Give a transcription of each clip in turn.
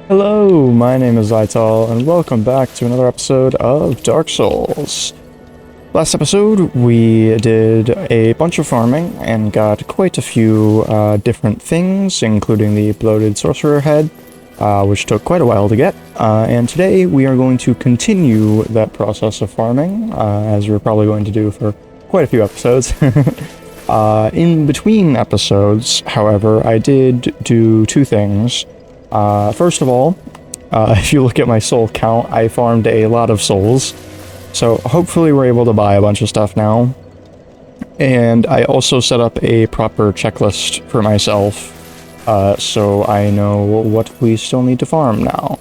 Hello, my name is Ital, and welcome back to another episode of Dark Souls. Last episode, we did a bunch of farming and got quite a few different things, including the bloated sorcerer head, which took quite a while to get. And today we are going to continue that process of farming, as we're probably going to do for quite a few episodes. In between episodes, however, I did do two things. First of all, if you look at my soul count, I farmed a lot of souls. So hopefully we're able to buy a bunch of stuff now. And I also set up a proper checklist for myself, so I know what we still need to farm now.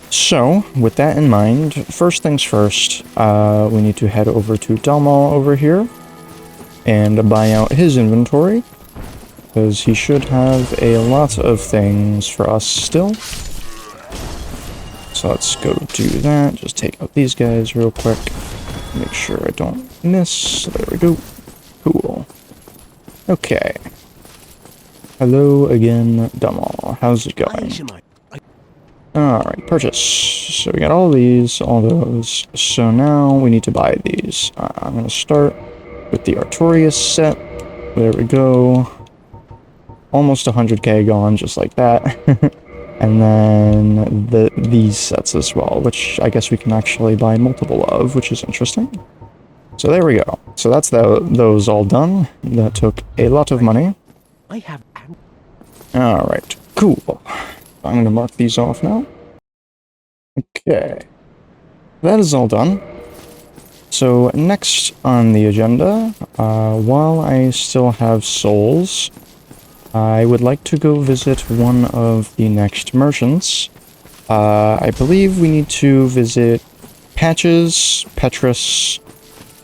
So, with that in mind, first things first, we need to head over to Dalmal over here and buy out his inventory, because he should have a lot of things for us still. So let's go do that. Just take out these guys real quick. Make sure I don't miss. There we go. Cool. Okay. Hello again, Dummel. How's it going? Alright, purchase. So we got all these, all those. So now we need to buy these. I'm going to start with the Artorias set. There we go. Almost 100k gone, just like that. And then these sets as well, which I guess we can actually buy multiple of, which is interesting. So there we go. So that's those all done. That took a lot of money. Alright, cool. I'm going to mark these off now. Okay. That is all done. So next on the agenda, while I still have souls, I would like to go visit one of the next merchants. I believe we need to visit Patches, Petrus.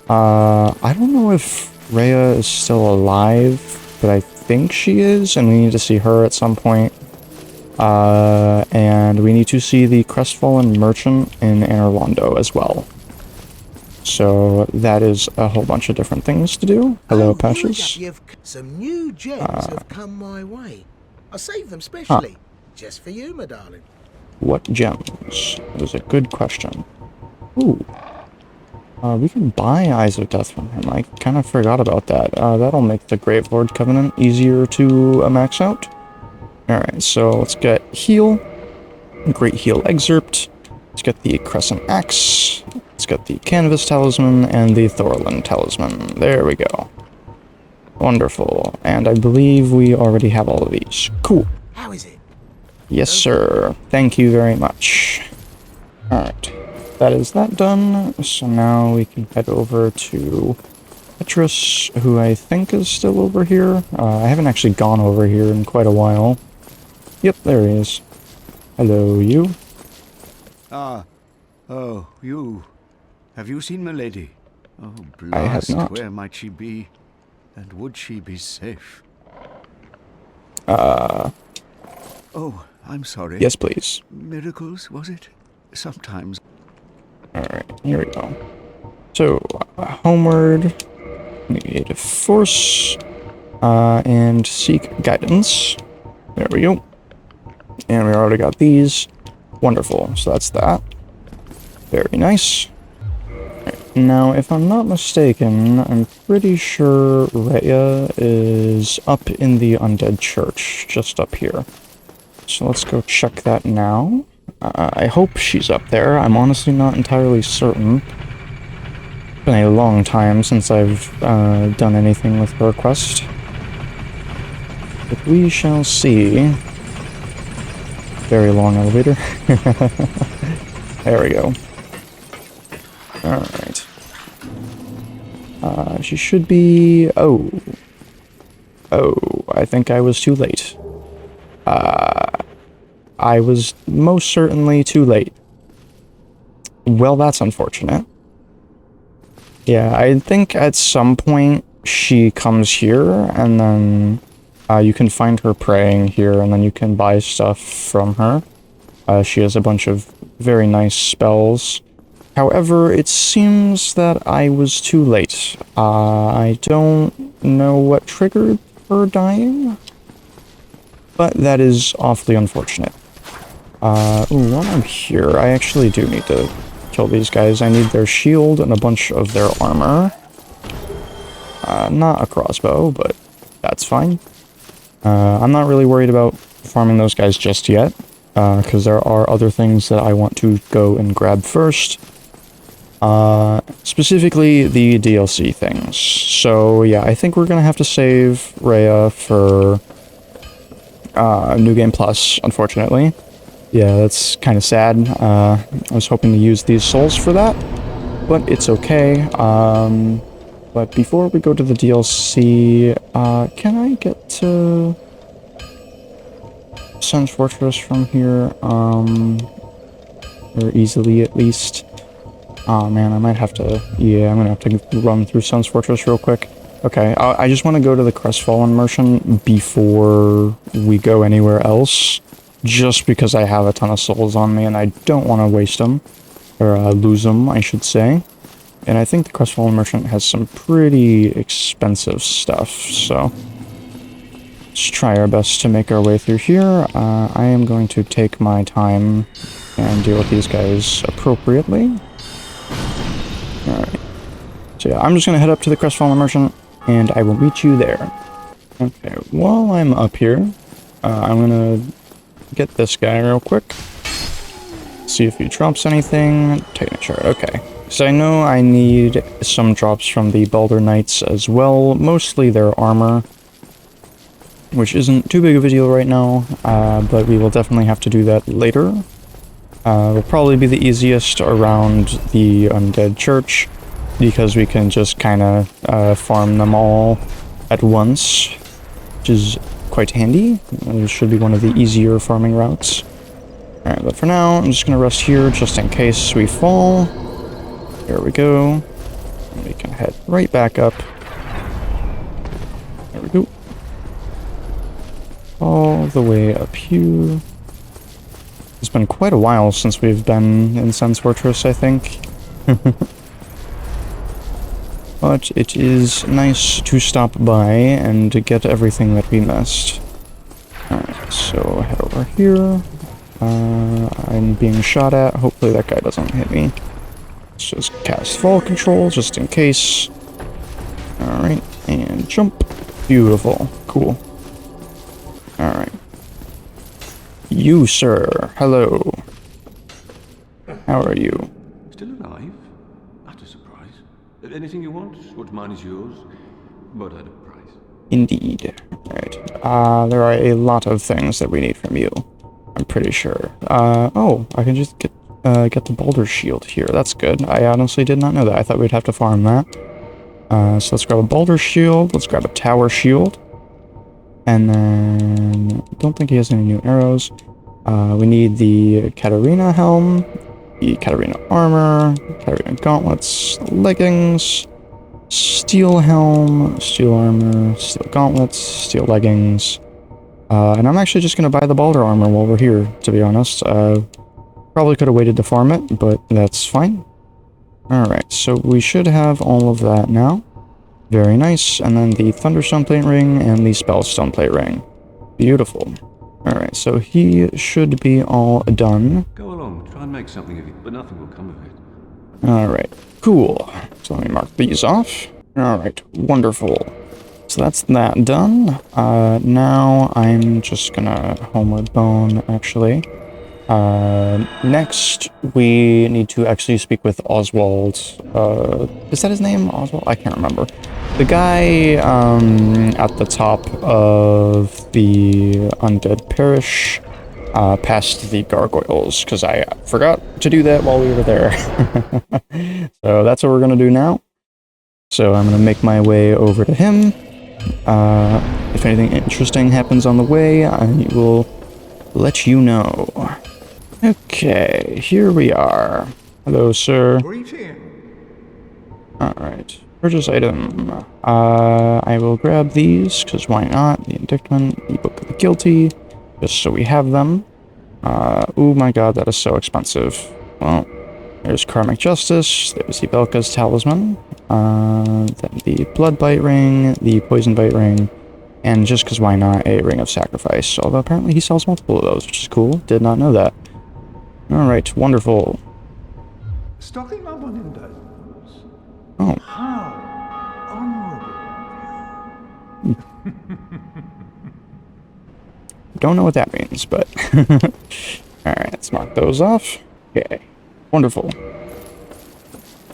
I don't know if Rhea is still alive, but I think she is, and we need to see her at some point. And we need to see the Crestfallen Merchant in Anorlando as well. So that is a whole bunch of different things to do. Hello, Patches. Some new gems have come my way. I saved them specially, just for you, my darling. What gems? That is a good question. Ooh. We can buy Eyes of Death from him. I kind of forgot about that. That'll make the Gravelord Covenant easier to max out. Alright, so let's get Heal. Great Heal Excerpt. Let's get the Crescent Axe. Let's get the Canvas Talisman and the Thorlin Talisman. There we go. Wonderful. And I believe we already have all of these. Cool. How is it? Yes, sir. Thank you very much. Alright. That is that done. So now we can head over to Petrus, who I think is still over here. I haven't actually gone over here in quite a while. Yep, there he is. Hello, you. Ah, oh, you. Have you seen Milady? Oh, I have blast, not. where might she be? And would she be safe? Oh, I'm sorry. Yes, please. Miracles, was it? Sometimes. Alright, here we go. So, homeward, negative force, and seek guidance. There we go. And we already got these. Wonderful, so that's that. Very nice. Right. Now, if I'm not mistaken, I'm pretty sure Rhea is up in the Undead Church, just up here. So let's go check that now. I hope she's up there. I'm honestly not entirely certain. It's been a long time since I've done anything with her quest. But we shall see. Very long elevator. There we go. Alright. She should be... Oh, I think I was too late. I was most certainly too late. Well, that's unfortunate. Yeah, I think at some point she comes here, and then you can find her praying here, and then you can buy stuff from her. She has a bunch of very nice spells. However, it seems that I was too late. I don't know what triggered her dying, but that is awfully unfortunate. Ooh, while I'm here, I actually do need to kill these guys. I need their shield and a bunch of their armor. Not a crossbow, but that's fine. I'm not really worried about farming those guys just yet, because there are other things that I want to go and grab first. Specifically the DLC things. So yeah, I think we're gonna have to save Rhea for New Game Plus, unfortunately. Yeah, that's kind of sad. I was hoping to use these souls for that, but it's okay. But before we go to the DLC, can I get to Sun's Fortress from here? Or easily at least. Oh man, I might have to, yeah, I'm gonna have to run through Sun's Fortress real quick. Okay, I just want to go to the Crestfallen Merchant before we go anywhere else, just because I have a ton of souls on me and I don't want to waste them, or lose them, I should say. And I think the Crestfallen Merchant has some pretty expensive stuff, so let's try our best to make our way through here. I am going to take my time and deal with these guys appropriately. Alright. So yeah, I'm just going to head up to the Crestfallen Merchant, and I will meet you there. Okay, while I'm up here, I'm going to get this guy real quick. See if he drops anything. Titan shard, okay. So I know I need some drops from the Baldur Knights as well, mostly their armor, which isn't too big of a deal right now, but we will definitely have to do that later. Will probably be the easiest around the Undead Church, because we can just kind of farm them all at once, which is quite handy. It should be one of the easier farming routes. Alright, but for now, I'm just going to rest here just in case we fall. There we go. And we can head right back up. There we go. All the way up here. It's been quite a while since we've been in Sun's Fortress, I think. But it is nice to stop by and to get everything that we missed. Alright, so head over here. I'm being shot at. Hopefully that guy doesn't hit me. Let's just cast fall control just in case. Alright, and jump. Beautiful. Cool. Alright. You, sir. Hello. How are you? Still alive? That's a surprise. Anything you want? What's mine is yours, but at a price. Indeed. Alright. There are a lot of things that we need from you. I'm pretty sure. Oh, I can just get the Baldur shield here. That's good. I honestly did not know that. I thought we'd have to farm that. So let's grab a Baldur shield. Let's grab a tower shield. And then, I don't think he has any new arrows. We need the Katarina helm, the Katarina armor, Katarina gauntlets, leggings, steel helm, steel armor, steel gauntlets, steel leggings. And I'm actually just going to buy the Baldur armor while we're here, to be honest. Probably could have waited to farm it, but that's fine. Alright, so we should have all of that now. Very nice. And then the Thunderstone Plate Ring and the Spellstone Plate Ring. Beautiful. Alright, so he should be all done. Go along, try and make something of it, but nothing will come of it. Alright, cool. So let me mark these off. Alright, wonderful. So that's that done. Now I'm just gonna Homeward Bone, actually. Next, we need to actually speak with Oswald. Is that his name? Oswald? I can't remember. The guy, at the top of the Undead Parish, past the gargoyles, because I forgot to do that while we were there. So that's what we're gonna do now. So I'm gonna make my way over to him. If anything interesting happens on the way, I will let you know. Okay, here we are. Hello, sir. Alright, purchase item. I will grab these, because why not? The Indictment, the Book of the Guilty, just so we have them. Oh my god, that is so expensive. Well, there's Karmic Justice, there's the Velka's Talisman, then the Blood Bite Ring, the Poison Bite Ring, and just because why not, a Ring of Sacrifice. Although apparently he sells multiple of those, which is cool. Did not know that. Alright, wonderful. Stocking up on indulgence. Oh, How honorable. don't know what that means, but... Alright, let's mark those off. Okay, wonderful.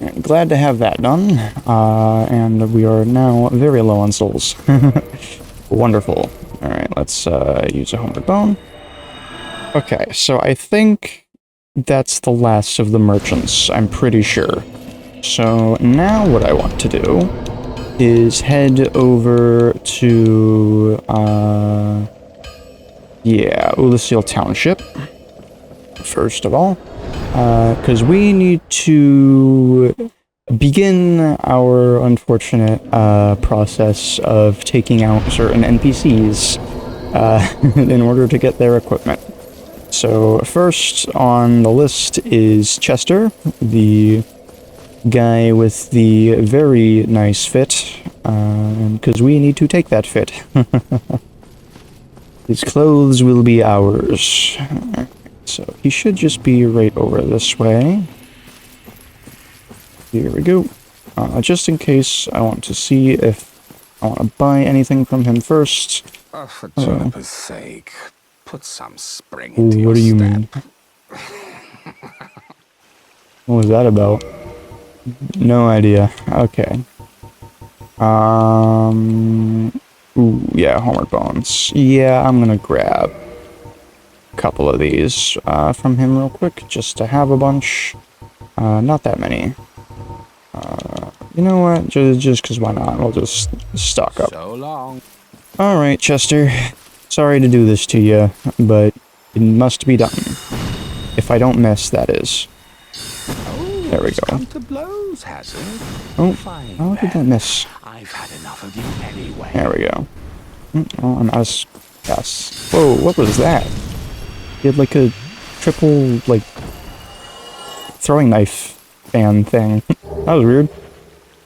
And glad to have that done, and we are now very low on souls. Wonderful. Alright, let's use a homeward bone. Okay, so I think that's the last of the merchants, I'm pretty sure. So now what I want to do is head over to, yeah, Ulysseal Township, first of all. Because we need to begin our unfortunate process of taking out certain NPCs in order to get their equipment. So first on the list is Chester, the guy with the very nice fit, because we need to take that fit. His clothes will be ours. So he should just be right over this way. Here we go. Just in case, I want to see if I want to buy anything from him first. For Juniper's sake, put some spring into What do you your mean? What was that about? No idea. Okay. Ooh, yeah, homeward bones. Yeah, I'm gonna grab couple of these from him real quick, just to have a bunch. Not that many. You know what? Just because why not? We'll just stock up. So long. Alright, Chester. Sorry to do this to you, but it must be done. If I don't miss, that is. Oh, There we it's go. come to blows, has it? Oh, Fine, how did that then. miss? I've had enough of you anyway. There we go. Oh, I'm out of... Yes. Whoa, what was that? He had like a triple, like, throwing knife fan thing. That was weird.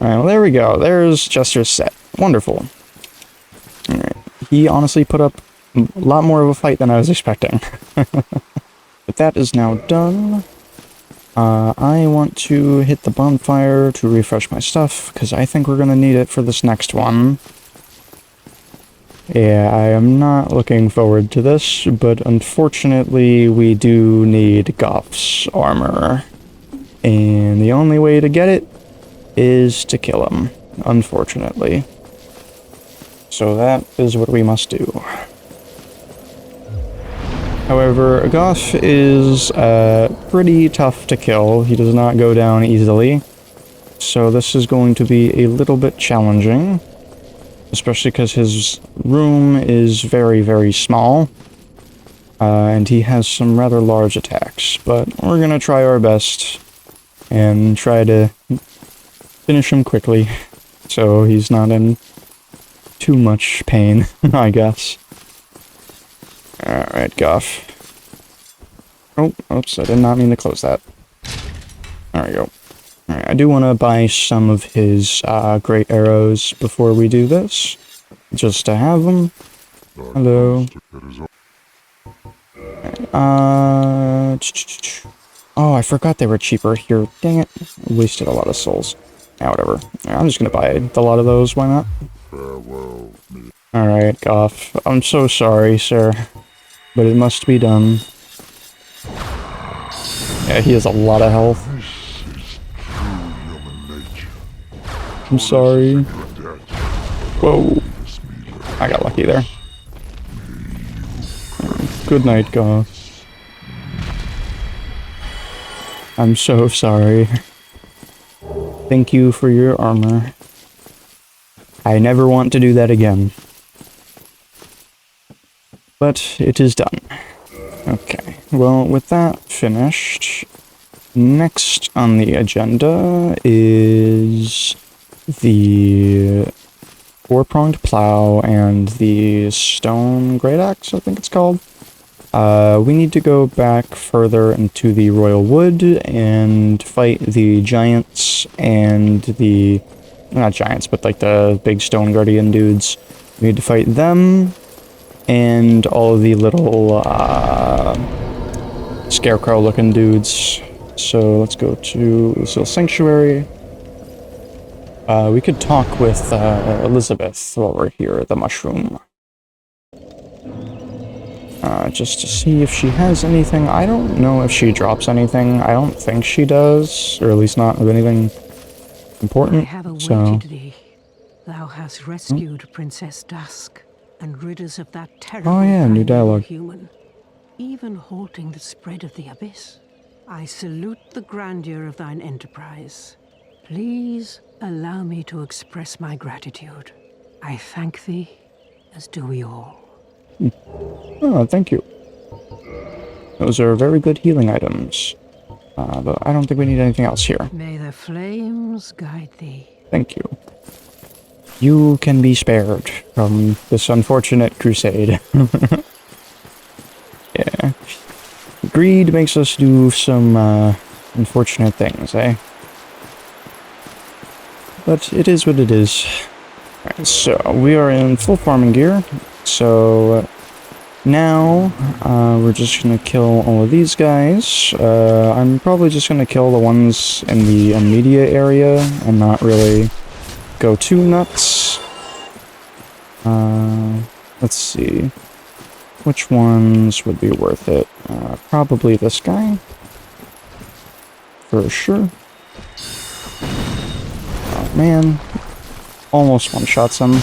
Alright, well there we go. There's Chester's set. Wonderful. Alright. He honestly put up a lot more of a fight than I was expecting. But that is now done. I want to hit the bonfire to refresh my stuff, because I think we're going to need it for this next one. Yeah, I am not looking forward to this, but unfortunately we do need Goff's armor. And the only way to get it is to kill him, unfortunately. So that is what we must do. However, Goff is pretty tough to kill. He does not go down easily. So this is going to be a little bit challenging. Especially because his room is very, very small. And he has some rather large attacks. But we're going to try our best and try to finish him quickly. So he's not in too much pain, I guess. Alright, Goff. Oh, oops, I did not mean to close that. There we go. Alright, I do want to buy some of his great arrows before we do this. Just to have them. Hello. Oh, I forgot they were cheaper here. Dang it. Wasted a lot of souls. Yeah, whatever. I'm just gonna buy a lot of those, why not? Alright, Goff. I'm so sorry, sir. But it must be done. Yeah, he has a lot of health. I'm sorry. Whoa. I got lucky there. Good night, Goff. I'm so sorry. Thank you for your armor. I never want to do that again. But it is done. Okay, well, with that finished, next on the agenda is the four-pronged plow and the stone great axe, I think it's called. We need to go back further into the Royal Wood and fight the giants and the... not giants, but like the big stone guardian dudes. We need to fight them and all of the little scarecrow-looking dudes. So let's go to this little sanctuary. We could talk with Elizabeth while we're here at the mushroom. Just to see if she has anything. I don't know if she drops anything. I don't think she does, or at least not of anything important. I have awaited So, thee. Thou hast rescued Princess Dusk and rid us of that terrible oh yeah, new dialogue. human, even halting the spread of the abyss. I salute the grandeur of thine enterprise. Please allow me to express my gratitude. I thank thee, as do we all. Oh, thank you. Those are very good healing items. But I don't think we need anything else here. May the flames guide thee. Thank you. You can be spared from this unfortunate crusade. Yeah. Greed makes us do some unfortunate things, eh? But it is what it is. Alright, so we are in full farming gear. So now we're just gonna kill all of these guys. I'm probably just gonna kill the ones in the immediate area and not really go too nuts. Let's see. Which ones would be worth it? Probably this guy. For sure. Oh man. Almost one-shots him.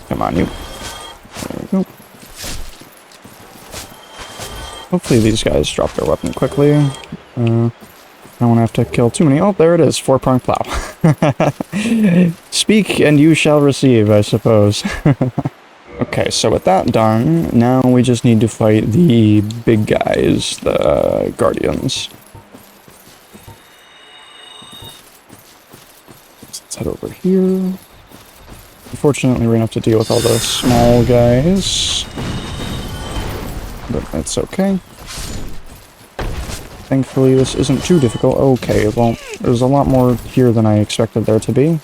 Come on, you. There we go. Hopefully these guys drop their weapon quickly. I don't want to have to kill too many. Oh, there it is. 4-pronged plow. Speak and you shall receive, I suppose. Okay, so with that done, now we just need to fight the big guys, the Guardians. Let's head over here. Unfortunately, we're gonna have to deal with all the small guys. But that's okay. Thankfully, this isn't too difficult. Okay, well, there's a lot more here than I expected there to be.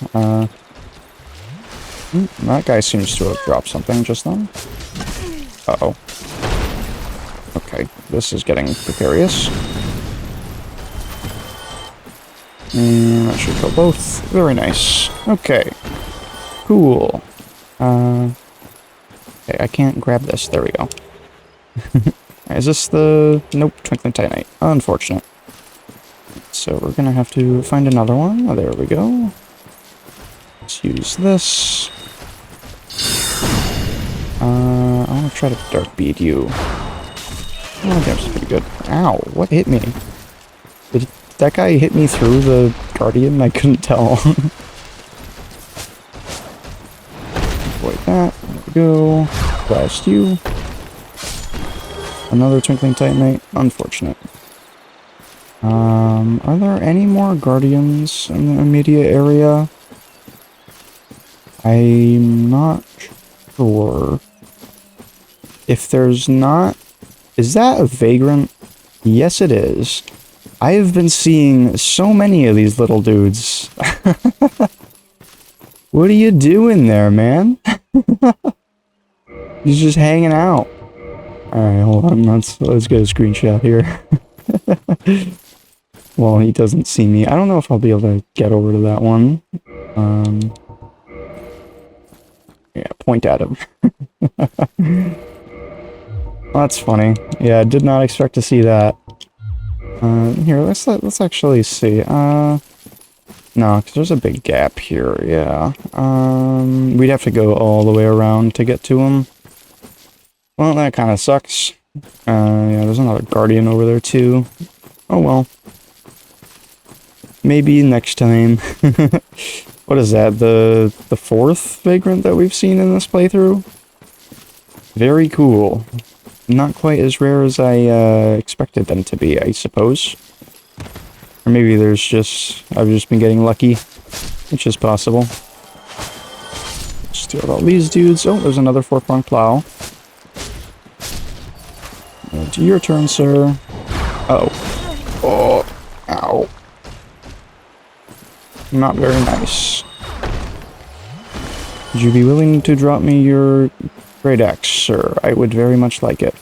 That guy seems to have dropped something just then. Uh-oh. Okay, this is getting precarious. And that should kill both. Very nice. Okay. Cool. Okay, I can't grab this. There we go. Is this the... Nope, Twinkling Titanite. Unfortunate. So we're gonna have to find another one. Oh, there we go. Let's use this. I want to try to dark bead you. Oh, that's pretty good. Ow, what hit me? Did that guy hit me through the Guardian? I couldn't tell. Avoid that. There we go. Blast you. Another Twinkling Titanite. Unfortunate. Are there any more Guardians in the immediate area? I'm not sure. If there's not... Is that a vagrant? Yes, it is. I have been seeing so many of these little dudes. What are you doing there, man? He's just hanging out. Alright, hold on. Let's get a screenshot here. Well, he doesn't see me. I don't know if I'll be able to get over to that one. Yeah, point at him. Well, that's funny. Yeah, I did not expect to see that. Here, let's actually see. No, because there's a big gap here, yeah. We'd have to go all the way around to get to him. Well, that kind of sucks. Yeah, there's another Guardian over there, too. Oh, well. Maybe next time. What is that? The fourth Vagrant that we've seen in this playthrough? Very cool. Not quite as rare as I expected them to be, I suppose. Or maybe I've just been getting lucky, which is possible. Steal all these dudes. Oh, there's another 4-pronged plow. To your turn, sir. Uh-oh. Oh, ow. Not very nice. Would you be willing to drop me your great axe, sir? I would very much like it.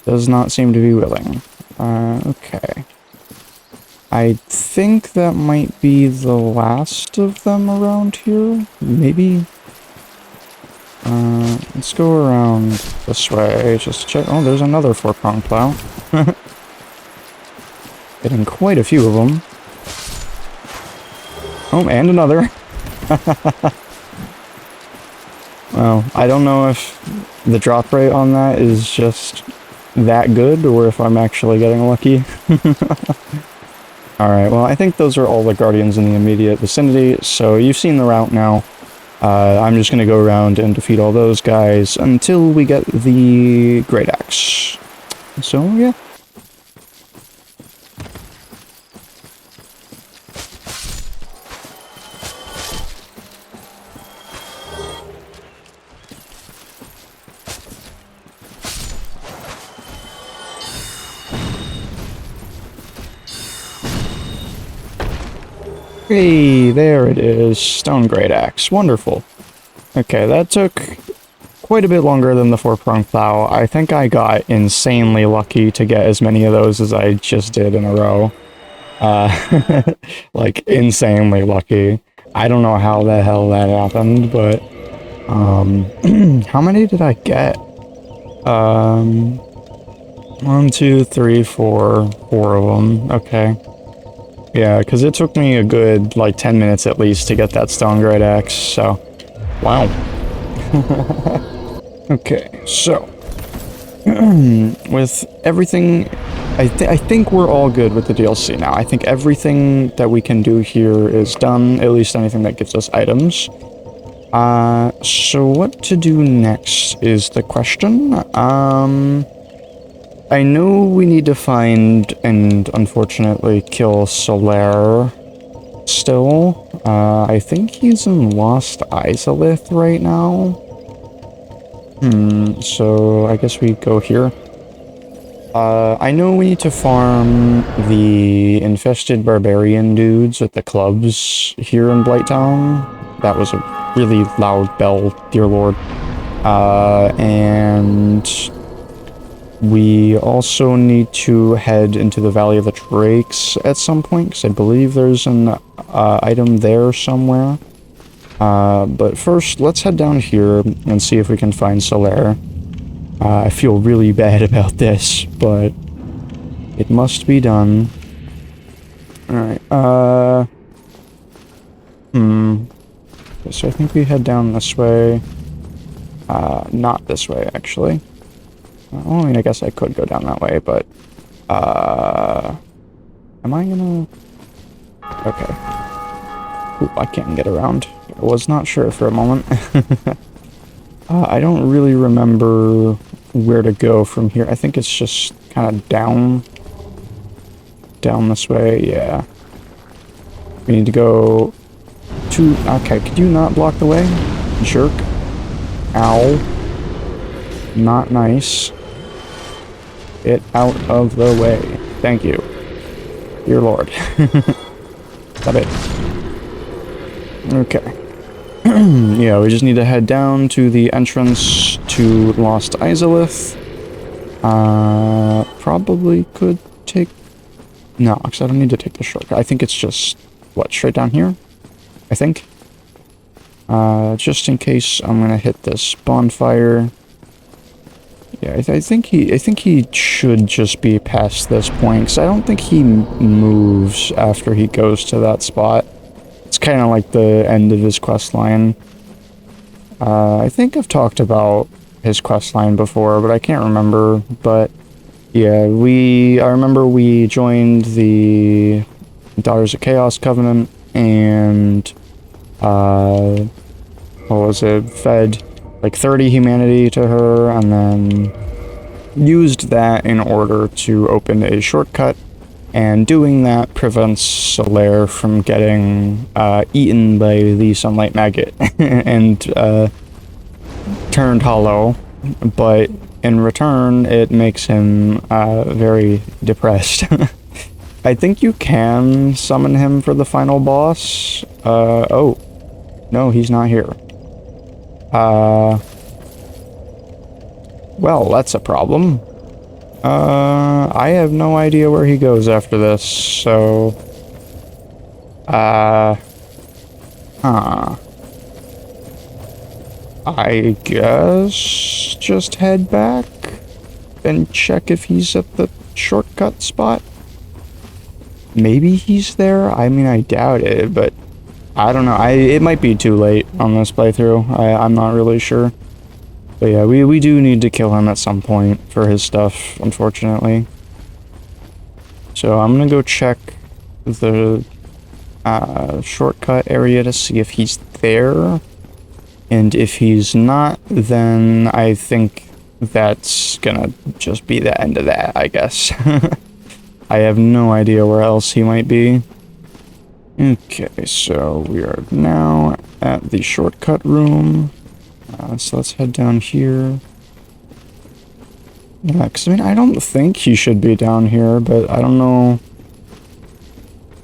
Does not seem to be willing. Okay. I think that might be the last of them around here. Maybe. Let's go around this way, just to check. Oh, there's another 4-prong plow. Getting quite a few of them. Oh, and another. Well, I don't know if the drop rate on that is just that good, or if I'm actually getting lucky. Alright, well, I think those are all the guardians in the immediate vicinity, so you've seen the route now. I'm just gonna go around and defeat all those guys until we get the Great Axe. So, yeah. Hey, there it is. Stone Great Axe. Wonderful. Okay, that took quite a bit longer than the 4-prong plow. I think I got insanely lucky to get as many of those as I just did in a row. Like, insanely lucky. I don't know how the hell that happened, but, how many did I get? 1, 2, 3, 4 of them. Okay. Yeah, because it took me a good, like, 10 minutes at least to get that Stone Great Axe, so... Wow. Okay, so... with everything... I think we're all good with the DLC now. I think everything that we can do here is done, at least anything that gives us items. So what to do next is the question. I know we need to find and unfortunately kill Solaire still. I think he's in Lost Izalith right now. So I guess we go here. I know we need to farm the infested barbarian dudes with the clubs here in Blighttown. That was a really loud bell, dear lord. And we also need to head into the Valley of the Drakes at some point, because I believe there's an item there somewhere. But first, let's head down here and see if we can find Solaire. I feel really bad about this, but it must be done. Alright, so I think we head down this way. Not this way, actually. Well, I mean, I guess I could go down that way, but... am I gonna... Okay. Ooh, I can't get around. I was not sure for a moment. I don't really remember where to go from here. I think it's just kind of down. Down this way, yeah. We need to go to... Okay, could you not block the way? Jerk. Ow. Not nice. Get out of the way. Thank you. Dear lord. Stop it. Okay. Yeah, we just need to head down to the entrance to Lost Izalith. Probably could take... No, because I don't need to take the shortcut. I think it's just, what, straight down here? I think. Just in case I'm gonna hit this bonfire. Yeah, I think he should just be past this point, because I don't think he moves after he goes to that spot. It's kind of like the end of his questline. I think I've talked about his questline before, but I can't remember. But yeah, I remember we joined the Daughters of Chaos Covenant, and what was it? Fed like 30 humanity to her, and then used that in order to open a shortcut. And doing that prevents Solaire from getting eaten by the sunlight maggot and turned hollow, but in return it makes him very depressed. I think you can summon him for the final boss. Oh, no, he's not here. Well, that's a problem. I have no idea where he goes after this, so... Huh. I guess just head back and check if he's at the shortcut spot. Maybe he's there? I mean, I doubt it, but I don't know. It might be too late on this playthrough. I'm not really sure. But yeah, we do need to kill him at some point for his stuff, unfortunately. So I'm gonna go check the shortcut area to see if he's there. And if he's not, then I think that's gonna just be the end of that, I guess. I have no idea where else he might be. Okay, so we are now at the shortcut room. So let's head down here. Yeah, because I mean, I don't think he should be down here, but I don't know.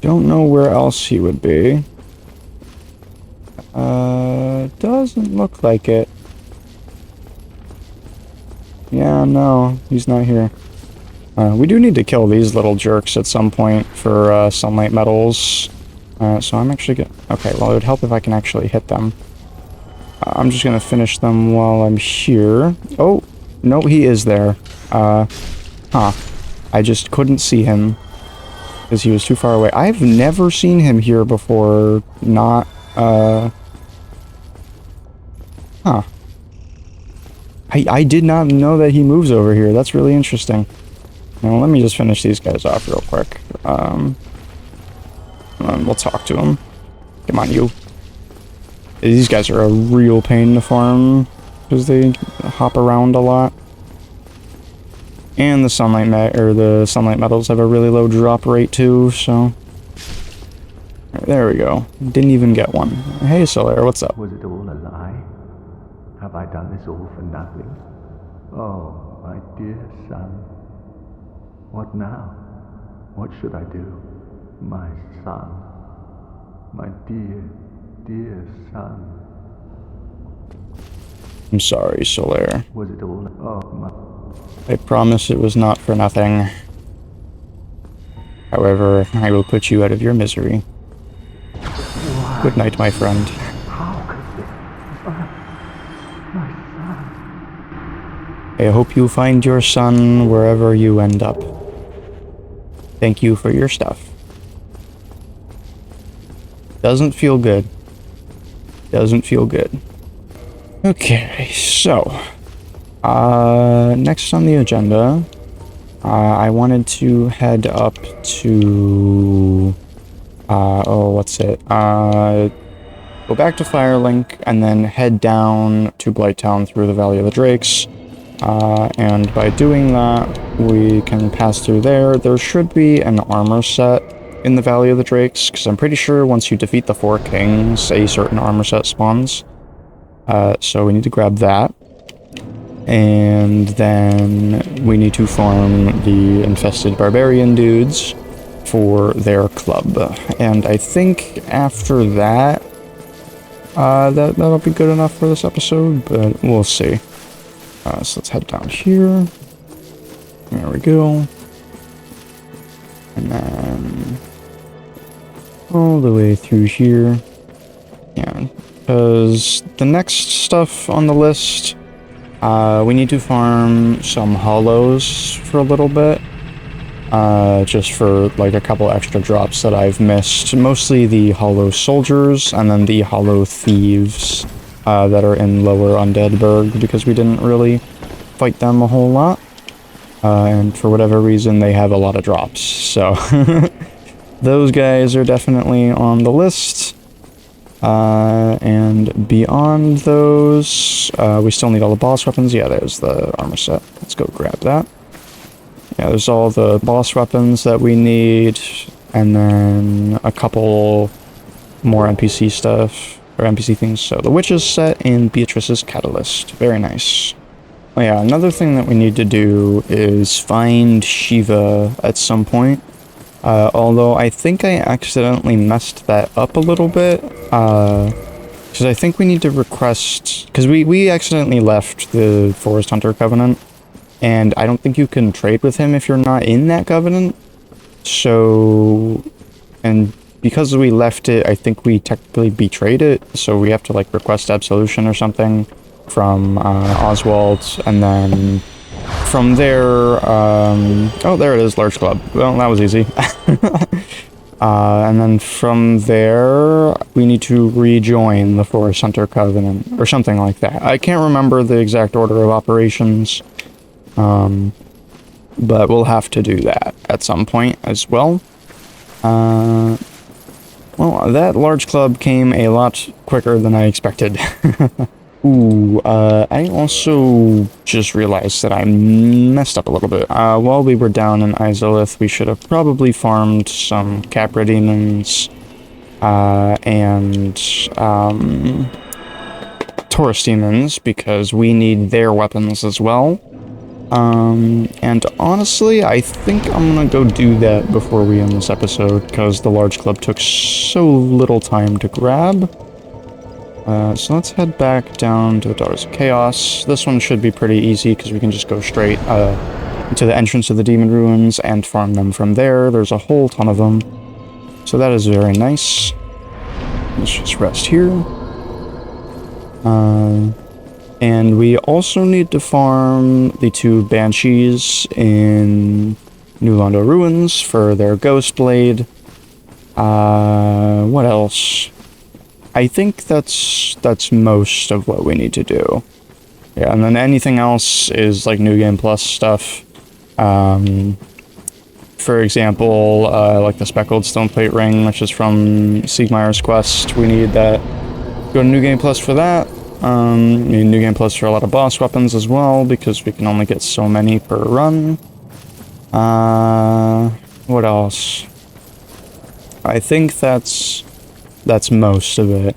Don't know where else he would be. Doesn't look like it. Yeah, no, he's not here. We do need to kill these little jerks at some point for sunlight metals. So I'm actually gonna... Okay, well, it would help if I can actually hit them. I'm just gonna finish them while I'm here. Oh, no, he is there. Huh. I just couldn't see him because he was too far away. I've never seen him here before. Not, Huh. I did not know that he moves over here. That's really interesting. Now, let me just finish these guys off real quick. And we'll talk to him. Come on, you. These guys are a real pain to farm because they hop around a lot. And the sunlight metals have a really low drop rate too, so... There we go. Didn't even get one. Hey, Solaire, what's up? Was it all a lie? Have I done this all for nothing? Oh, my dear son. What now? What should I do? My son. My dear, dear son. I'm sorry, Solaire. Was it all... Oh, my... I promise it was not for nothing. However, I will put you out of your misery. Why? Good night, my friend. How could this... My son... I hope you find your son wherever you end up. Thank you for your stuff. Doesn't feel good. Doesn't feel good. Okay, so... next on the agenda, I wanted to head up to... what's it? Go back to Firelink, and then head down to Blighttown through the Valley of the Drakes. And by doing that, we can pass through there. There should be an armor set in the Valley of the Drakes, because I'm pretty sure once you defeat the 4 kings, a certain armor set spawns. So we need to grab that. And then we need to farm the infested barbarian dudes for their club. And I think after that, that'll be good enough for this episode, but we'll see. So let's head down here. There we go. And then all the way through here. Yeah, because the next stuff on the list, we need to farm some hollows for a little bit. Just for like a couple extra drops that I've missed. Mostly the hollow soldiers and then the hollow thieves that are in Lower Undeadburg, because we didn't really fight them a whole lot. And for whatever reason, they have a lot of drops. So those guys are definitely on the list. And beyond those, we still need all the boss weapons. Yeah, there's the armor set. Let's go grab that. Yeah, there's all the boss weapons that we need, and then a couple more NPC stuff, or NPC things. So the Witch's set and Beatrice's Catalyst. Very nice. Oh yeah, another thing that we need to do is find Shiva at some point. Although I think I accidentally messed that up a little bit. Because I think we need to request... Because we accidentally left the Forest Hunter Covenant. and I don't think you can trade with him if you're not in that covenant. So, and because we left it, I think we technically betrayed it, so we have to like request absolution or something from Oswald, and then from there, oh, there it is, Large Club. Well, that was easy. And then from there, we need to rejoin the Forest Hunter Covenant, or something like that. I can't remember the exact order of operations, but we'll have to do that at some point as well. Well, that large club came a lot quicker than I expected. Ooh, I also just realized that I messed up a little bit. While we were down in Izalith, we should have probably farmed some Capra demons, and, Taurus demons, because we need their weapons as well. And honestly, I think I'm gonna go do that before we end this episode, because the large club took so little time to grab. So let's head back down to the Daughters of Chaos. This one should be pretty easy, because we can just go straight, to the entrance of the Demon Ruins and farm them from there. There's a whole ton of them. So that is very nice. Let's just rest here. And we also need to farm the 2 Banshees in New Londo Ruins for their Ghost Blade. What else? I think that's most of what we need to do. Yeah, and then anything else is like New Game Plus stuff. For example, like the Speckled Stoneplate Ring, which is from Siegmeyer's Quest. We need that. Go to New Game Plus for that. We need New Game Plus for a lot of boss weapons as well, because we can only get so many per run. What else? I think that's most of it.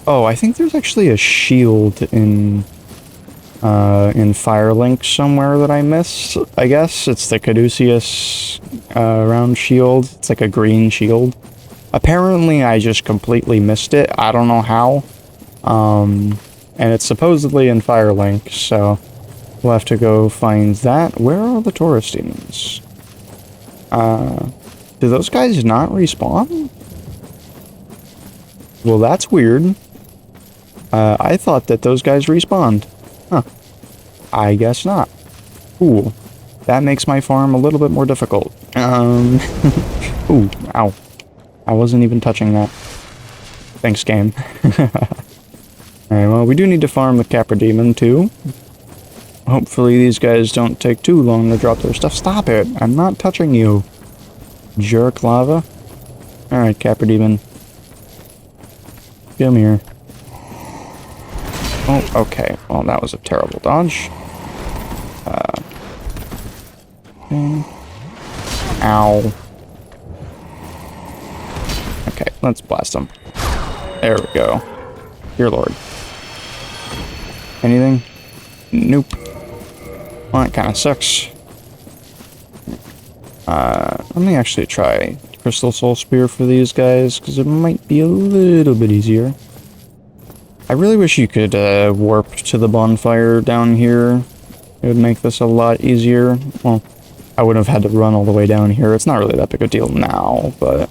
Oh, I think there's actually a shield in Firelink somewhere that I missed. I guess it's the Caduceus round shield. It's like a green shield. Apparently, I just completely missed it. I don't know how. And it's supposedly in Firelink, so we'll have to go find that. Where are the Taurus demons? Do those guys not respawn? Well, that's weird. I thought that those guys respawned. Huh. I guess not. Ooh. That makes my farm a little bit more difficult. Ooh, ow. I wasn't even touching that. Thanks, game. Alright, well, we do need to farm the Capra Demon, too. Hopefully these guys don't take too long to drop their stuff. Stop it! I'm not touching you. Jerk lava. Alright, Capra Demon. Come here. Oh, okay. Well, that was a terrible dodge. Okay. Ow. Okay, let's blast them. There we go. Dear Lord. Anything? Nope. Well, that kind of sucks. Let me actually try Crystal Soul Spear for these guys, because it might be a little bit easier. I really wish you could warp to the bonfire down here. It would make this a lot easier. Well, I wouldn't have had to run all the way down here. It's not really that big a deal now, but...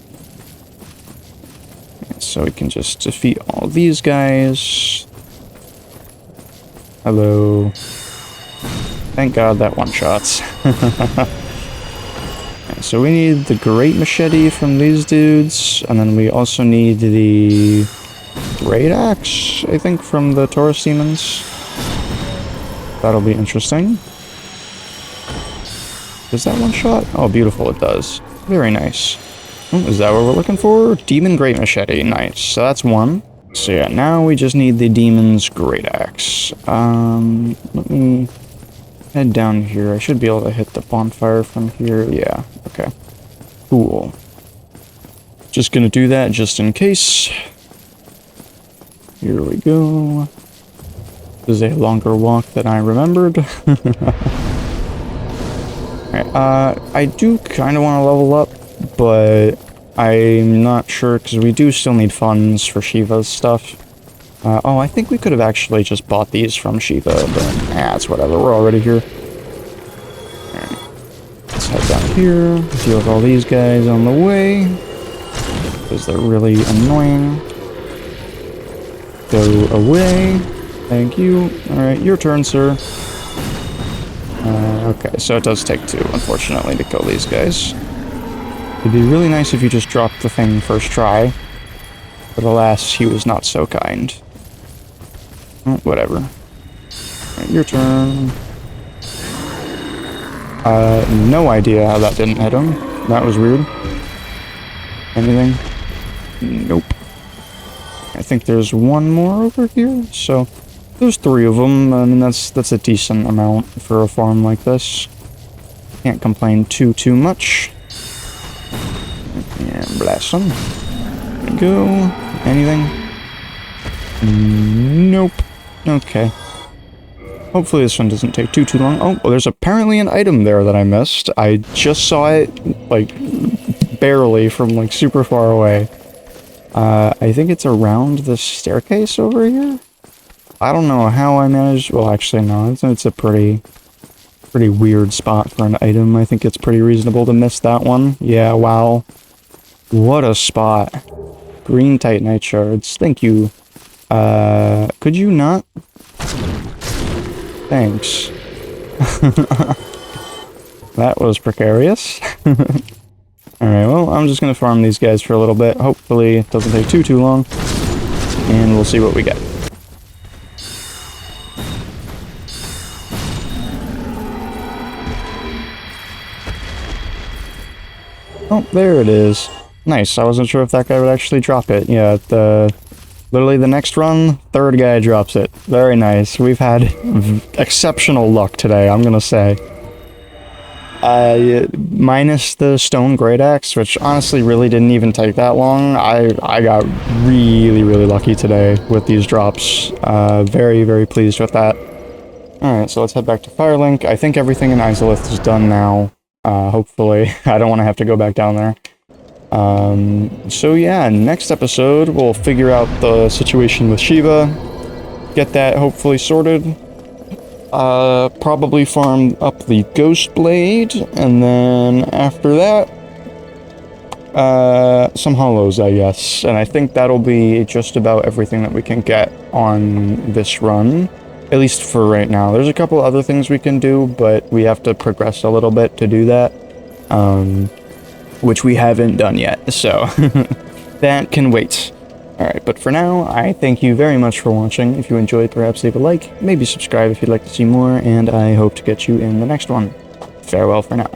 So we can just defeat all these guys. Hello. Thank God that one-shots. So we need the Great Machete from these dudes, and then we also need the Great Axe, I think, from the Taurus Demons. That'll be interesting. Does that one-shot? Oh, beautiful, it does. Very nice. Is that what we're looking for? Demon Great Machete, nice. So that's one. So yeah, now we just need the Demon's Great Axe. Let me head down here. I should be able to hit the bonfire from here. Yeah, okay. Cool. Just gonna do that just in case. Here we go. This is a longer walk than I remembered. Alright, I do kind of want to level up, but I'm not sure, because we do still need funds for Shiva's stuff. Oh, I think we could have actually just bought these from Shiva, but it's whatever. We're already here. Alright. Let's head down here, deal with all these guys on the way, because they're really annoying. Go away. Thank you. Alright, your turn, sir. Okay, so it does take 2, unfortunately, to kill these guys. It'd be really nice if you just dropped the thing first try, but alas, he was not so kind. Whatever. Alright, your turn. No idea how that didn't hit him. That was weird. Anything? Nope. I think there's one more over here, so there's 3 of them. I mean, that's a decent amount for a farm like this. Can't complain too much. And blast them. There we go. Anything? Nope. Okay. Hopefully this one doesn't take too long. Oh, well, there's apparently an item there that I missed. I just saw it, like, barely from, like, super far away. I think it's around the staircase over here? I don't know how I managed... Well, actually, no. It's a pretty weird spot for an item. I think it's pretty reasonable to miss that one. Yeah, wow. What a spot. Green Titanite shards. Thank you. Could you not? Thanks. That was precarious. Alright, well, I'm just gonna farm these guys for a little bit. Hopefully it doesn't take too long. And we'll see what we get. Oh, there it is. Nice, I wasn't sure if that guy would actually drop it. Yeah, literally the next run, 3rd guy drops it. Very nice. We've had exceptional luck today, I'm gonna say. Minus the stone great axe, which honestly really didn't even take that long. I got really lucky today with these drops. Very pleased with that. Alright, so let's head back to Firelink. I think everything in Izalith is done now. Hopefully. I don't want to have to go back down there. So yeah, next episode we'll figure out the situation with Shiva, get that hopefully sorted, probably farm up the Ghost Blade, and then after that, some hollows, I guess, and I think that'll be just about everything that we can get on this run, at least for right now. There's a couple other things we can do, but we have to progress a little bit to do that. Which we haven't done yet, so that can wait. Alright, but for now, I thank you very much for watching. If you enjoyed, perhaps leave a like, maybe subscribe if you'd like to see more, and I hope to get you in the next one. Farewell for now.